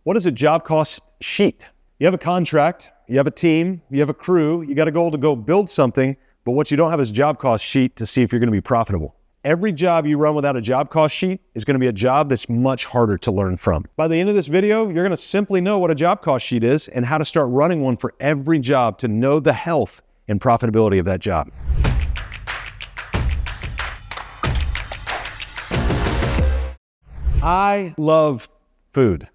What is a job cost sheet? You have a contract, you have a team, you have a crew, you got a goal to go build something, but what you don't have is a job cost sheet to see if you're going to be profitable. Every job you run without a job cost sheet is going to be a job that's much harder to learn from. By the end of this video, you're going to simply know what a job cost sheet is and how to start running one for every job to know the health and profitability of that job. I love food,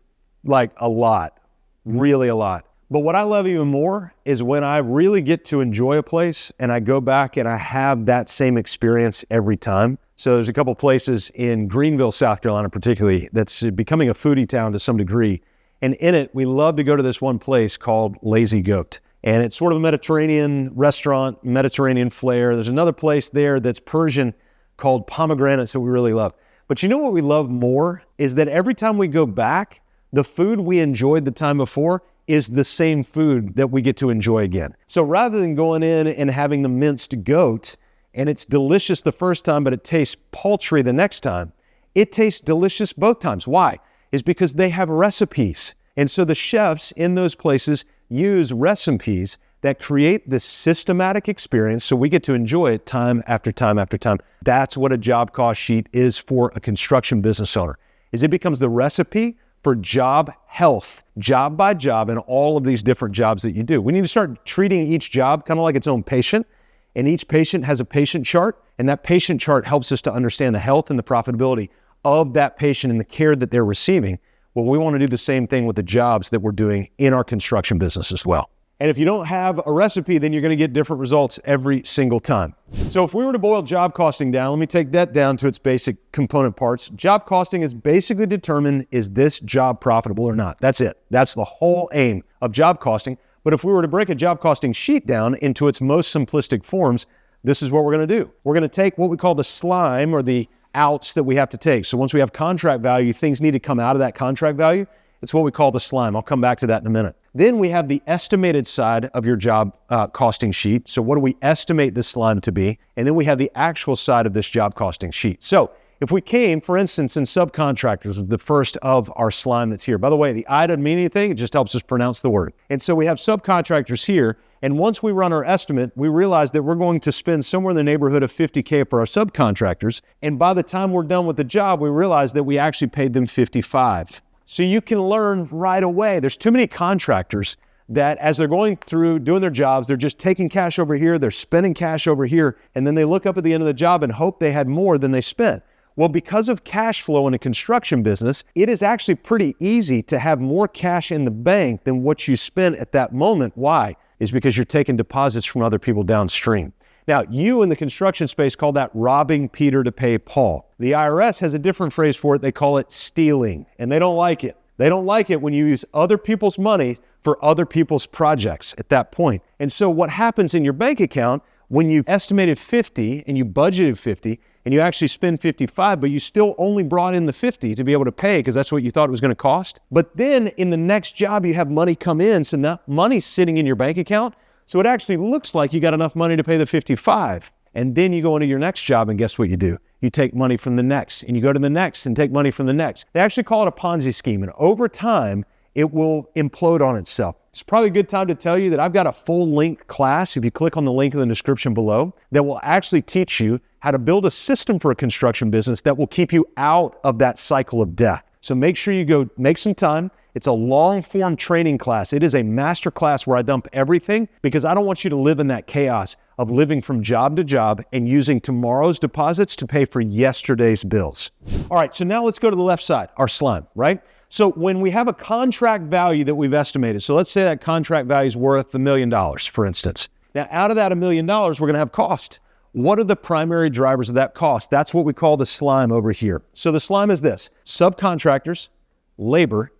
like a lot, really a lot. But what I love even more is when I really get to enjoy a place and I go back and I have that same experience every time. So there's a couple places in Greenville, South Carolina particularly, that's becoming a foodie town to some degree. And in it, we love to go to this one place called Lazy Goat. And it's sort of a Mediterranean restaurant, Mediterranean flair. There's another place there that's Persian called Pomegranate, so we really love. But you know what we love more is that every time we go back, the food we enjoyed the time before is the same food that we get to enjoy again. So rather than going in and having the minced goat, and it's delicious the first time, but it tastes paltry the next time, it tastes delicious both times. Why? It's because they have recipes. And so the chefs in those places use recipes that create this systematic experience so we get to enjoy it time after time after time. That's what a job cost sheet is for a construction business owner, is it becomes the recipe for job health, job by job, and all of these different jobs that you do. We need to start treating each job kind of like its own patient, and each patient has a patient chart, and that patient chart helps us to understand the health and the profitability of that patient and the care that they're receiving. Well, we want to do the same thing with the jobs that we're doing in our construction business as well. And if you don't have a recipe, then you're going to get different results every single time. So if we were to boil job costing down, let me take that down to its basic component parts. Job costing is basically determined, is this job profitable or not? That's it. That's the whole aim of job costing. But if we were to break a job costing sheet down into its most simplistic forms, this is what we're going to do. We're going to take what we call the slime, or the outs that we have to take. So once we have contract value, things need to come out of that contract value. It's what we call the slime. I'll come back to that in a minute. Then we have the estimated side of your job costing sheet. So what do we estimate this slime to be? And then we have the actual side of this job costing sheet. So if we came, for instance, in subcontractors, the first of our slime that's here. By the way, the I doesn't mean anything. It just helps us pronounce the word. And so we have subcontractors here. And once we run our estimate, we realize that we're going to spend somewhere in the neighborhood of $50K for our subcontractors. And by the time we're done with the job, we realize that we actually paid them $55. So you can learn right away. There's too many contractors that as they're going through doing their jobs, they're just taking cash over here, they're spending cash over here, and then they look up at the end of the job and hope they had more than they spent. Well, because of cash flow in a construction business, it is actually pretty easy to have more cash in the bank than what you spent at that moment. Why? Is because you're taking deposits from other people downstream. Now, you in the construction space call that robbing Peter to pay Paul. The IRS has a different phrase for it. They call it stealing, and they don't like it. They don't like it when you use other people's money for other people's projects at that point. And so what happens in your bank account when you've estimated 50 and you budgeted 50 and you actually spend 55, but you still only brought in the 50 to be able to pay because that's what you thought it was going to cost. But then in the next job, you have money come in. So now money's sitting in your bank account. So it actually looks like you got enough money to pay the 55. And then you go into your next job and guess what you do? You take money from the next and you go to the next and take money from the next. They actually call it a Ponzi scheme. And over time, it will implode on itself. It's probably a good time to tell you that I've got a full-length class, if you click on the link in the description below, that will actually teach you how to build a system for a construction business that will keep you out of that cycle of death. So make sure you go make some time. It's a long-form training class. It is a master class where I dump everything because I don't want you to live in that chaos of living from job to job and using tomorrow's deposits to pay for yesterday's bills. All right, so now let's go to the left side, our slime, right? So when we have a contract value that we've estimated, so let's say that contract value is worth $1 million, for instance. Now, out of that $1 million, we're going to have cost. What are the primary drivers of that cost? That's what we call the slime over here. So the slime is this: subcontractors, labor,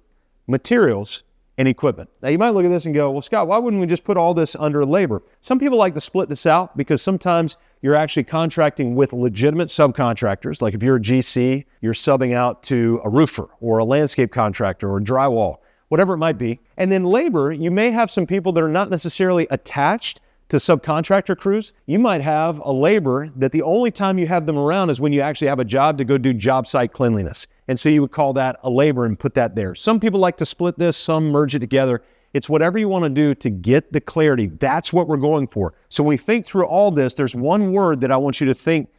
materials, and equipment. Now, you might look at this and go, well, Scott, why wouldn't we just put all this under labor? Some people like to split this out because sometimes you're actually contracting with legitimate subcontractors. Like if you're a GC, you're subbing out to a roofer or a landscape contractor or drywall, whatever it might be. And then labor, you may have some people that are not necessarily attached to subcontractor crews, you might have a laborer that the only time you have them around is when you actually have a job to go do job site cleanliness. And so you would call that a laborer and put that there. Some people like to split this, some merge it together. It's whatever you want to do to get the clarity. That's what we're going for. So when we think through all this, there's one word that I want you to think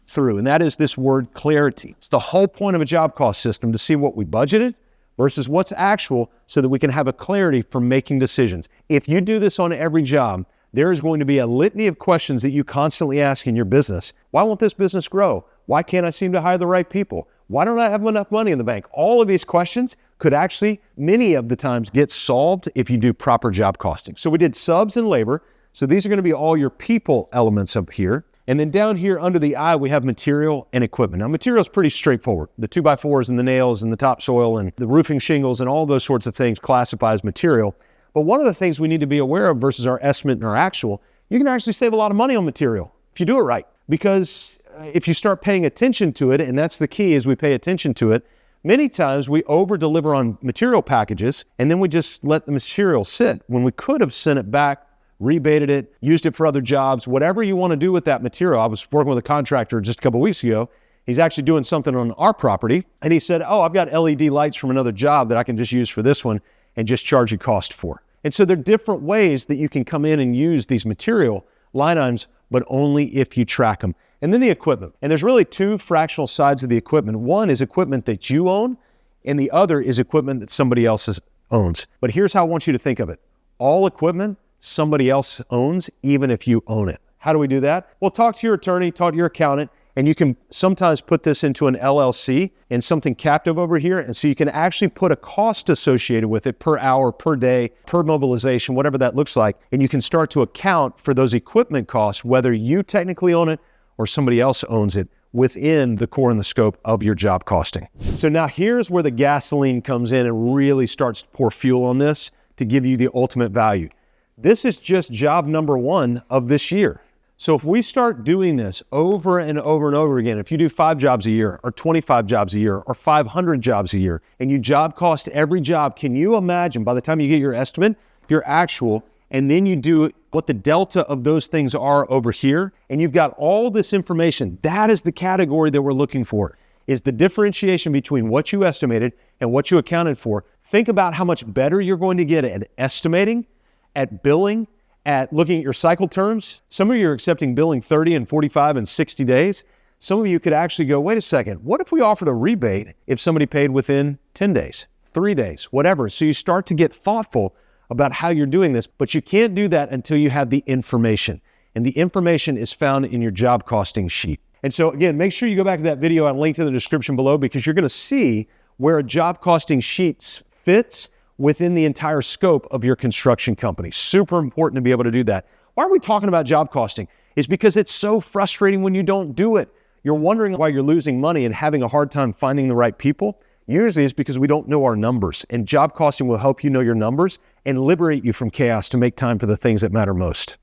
through, and that is this word clarity. It's the whole point of a job cost system, to see what we budgeted versus what's actual, so that we can have a clarity for making decisions. If you do this on every job, there is going to be a litany of questions that you constantly ask in your business. Why won't this business grow? Why can't I seem to hire the right people? Why don't I have enough money in the bank? All of these questions could actually, many of the times, get solved if you do proper job costing. So we did subs and labor. So these are going to be all your people elements up here. And then down here under the I, we have material and equipment. Now, material is pretty straightforward. The 2x4s and the nails and the topsoil and the roofing shingles and all those sorts of things classify as material. But one of the things we need to be aware of versus our estimate and our actual, you can actually save a lot of money on material if you do it right. Because if you start paying attention to it, and that's the key, is we pay attention to it, many times we over-deliver on material packages and then we just let the material sit when we could have sent it back, rebated it, used it for other jobs, whatever you want to do with that material. I was working with a contractor just a couple of weeks ago. He's actually doing something on our property, and he said, oh, I've got LED lights from another job that I can just use for this one and just charge you cost for. And so there are different ways that you can come in and use these material line items, but only if you track them. And then the equipment. And there's really two fractional sides of the equipment. One is equipment that you own, and the other is equipment that somebody else owns. But here's how I want you to think of it. All equipment somebody else owns, even if you own it. How do we do that? Well, talk to your attorney, talk to your accountant, and you can sometimes put this into an LLC and something captive over here. And so you can actually put a cost associated with it per hour, per day, per mobilization, whatever that looks like. And you can start to account for those equipment costs, whether you technically own it or somebody else owns it, within the core and the scope of your job costing. So now here's where the gasoline comes in and really starts to pour fuel on this to give you the ultimate value. This is just job number one of this year. So if we start doing this over and over and over again, if you do 5 jobs a year or 25 jobs a year or 500 jobs a year, and you job cost every job, can you imagine by the time you get your estimate, your actual, and then you do what the delta of those things are over here, and you've got all this information? That is the category that we're looking for, is the differentiation between what you estimated and what you accounted for. Think about how much better you're going to get at estimating, at billing, at looking at your cycle terms. Some of you are accepting billing 30 and 45 and 60 days. Some of you could actually go, wait a second, what if we offered a rebate if somebody paid within 10 days, 3 days, whatever? So you start to get thoughtful about how you're doing this, but you can't do that until you have the information. And the information is found in your job costing sheet. And so again, make sure you go back to that video. I'll link to the description below, because you're going to see where a job costing sheet fits within the entire scope of your construction company. Super important to be able to do that. Why are we talking about job costing? It's because it's so frustrating when you don't do it. You're wondering why you're losing money and having a hard time finding the right people. Usually it's because we don't know our numbers, and job costing will help you know your numbers and liberate you from chaos to make time for the things that matter most.